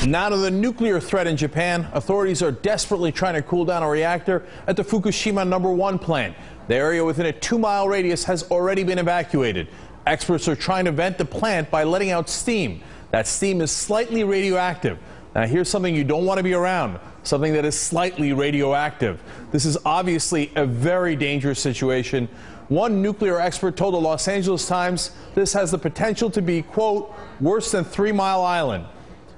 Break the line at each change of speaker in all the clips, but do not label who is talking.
Now to the nuclear threat in Japan. Authorities are desperately trying to cool down a reactor at the Fukushima #1 plant. The area within a 2-mile radius has already been evacuated. Experts are trying to vent the plant by letting out steam. That steam is slightly radioactive. Now here's something you don't want to be around, something that is slightly radioactive. This is obviously a very dangerous situation. One nuclear expert told the Los Angeles Times this has the potential to be, quote, worse than 3 Mile Island.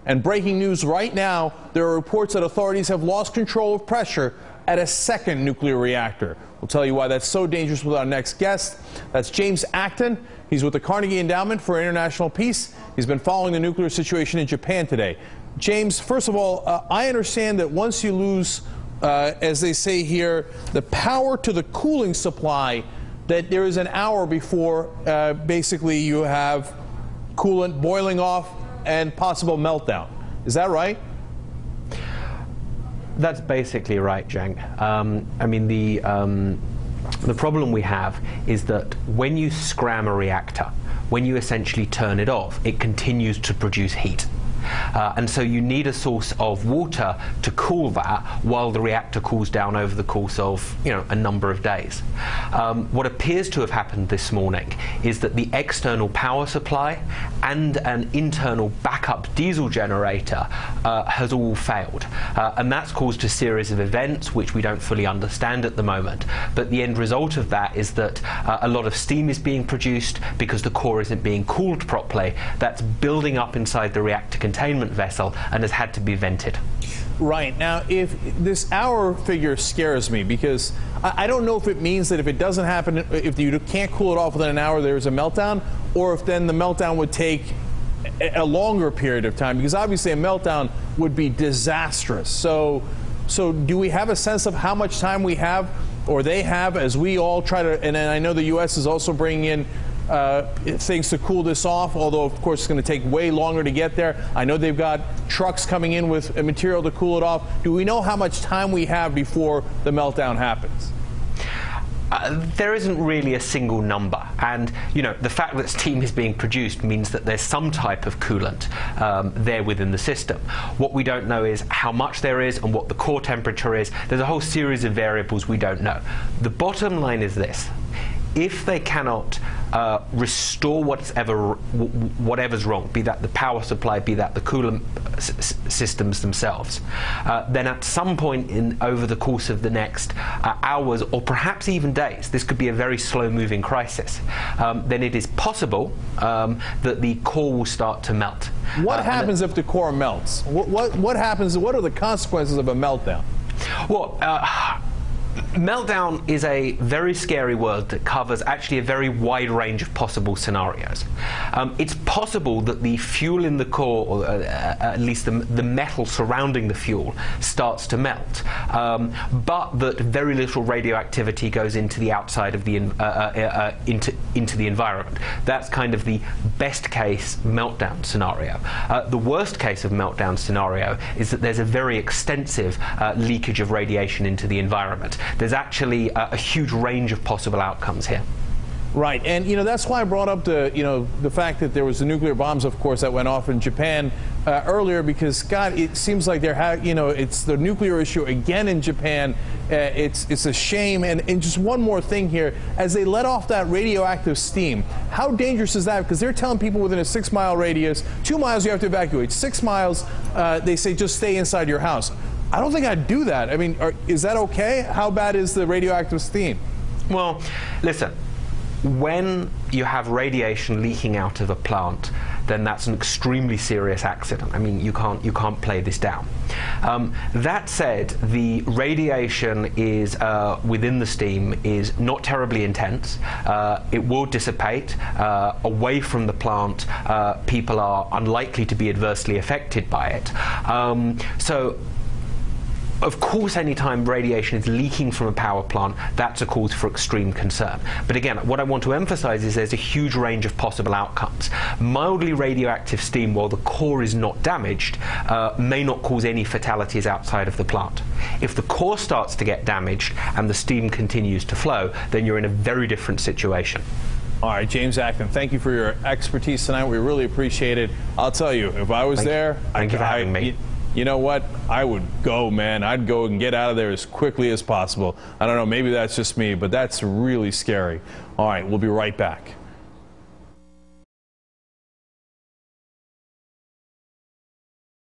And breaking news right now, there are reports that authorities have lost control of pressure at a second nuclear reactor. We'll tell you why that's so dangerous with our next guest. That's James Acton. He's with the Carnegie Endowment for International Peace. He's been following the nuclear situation in Japan today. James, first of all, I understand that once you lose, as they say here, the power to the cooling supply, that there is an hour before basically you have coolant boiling off and possible meltdown. Is that right?
That's basically right, Cenk. I mean, the problem we have is that when you scram a reactor, when you essentially turn it off, it continues to produce heat. And so you need a source of water to cool that while the reactor cools down over the course of, a number of days. What appears to have happened this morning is that the external power supply and an internal backup diesel generator has all failed. And that's caused a series of events which we don't fully understand at the moment. But the end result of that is that a lot of steam is being produced because the core isn't being cooled properly. That's building up inside the reactor containment vessel and has had to be vented.
Right. Now, if this hour figure scares me, because I don't know if it means that if it doesn't happen, if you can't cool it off within an hour, there's a meltdown, or if then the meltdown would take a longer period of time, because obviously a meltdown would be disastrous. So do we have a sense of how much time we have, or they have, as we all try to, and I know the U.S. is also bringing in things to cool this off, although of course it's going to take way longer to get there. I know they've got trucks coming in with material to cool it off. Do we know how much time we have before the meltdown happens?
There isn't really a single number, and the fact that steam is being produced means that there's some type of coolant there within the system. What we don't know is how much there is and what the core temperature is. There's a whole series of variables we don't know. The bottom line is this: if they cannot restore whatever's wrong, be that the power supply, be that the coolant systems themselves, then at some point over the course of the next hours or perhaps even days, this could be a very slow-moving crisis, then it is possible that the core will start to melt.
What happens if the core melts? What happens? What are the consequences of a meltdown?
Well, meltdown is a very scary word that covers actually a very wide range of possible scenarios. It's possible that the fuel in the core, or at least the metal surrounding the fuel, starts to melt, but that very little radioactivity goes into the outside of the into the environment. That's kind of the best case meltdown scenario. The worst case of meltdown scenario is that there's a very extensive leakage of radiation into the environment. There's actually a huge range of possible outcomes here.
Right, and that's why I brought up the fact that there was the nuclear bombs, of course, that went off in Japan earlier, because God, it seems like it's the nuclear issue again in Japan. It's a shame. And just one more thing here: as they let off that radioactive steam, how dangerous is that? Because they're telling people within a 6-mile radius, 2 miles you have to evacuate, 6 miles they say just stay inside your house. I don't think I'd do that. I mean, is that okay? How bad is the radioactive steam?
Well, listen, when you have radiation leaking out of a plant, then that's an extremely serious accident. I mean, you can't play this down. That said, the radiation is within the steam is not terribly intense. It will dissipate away from the plant. People are unlikely to be adversely affected by it. Of course, anytime radiation is leaking from a power plant, that's a cause for extreme concern. But again, what I want to emphasize is there's a huge range of possible outcomes. Mildly radioactive steam, while the core is not damaged, may not cause any fatalities outside of the plant. If the core starts to get damaged and the steam continues to flow, then you're in a very different situation.
All right, James Acton, thank you for your expertise tonight. We really appreciate it. I'll tell you, if I was there,
thank you for having me.
You know what? I would go, man. I'd go and get out of there as quickly as possible. I don't know, maybe that's just me, but that's really scary. All right, we'll be right back.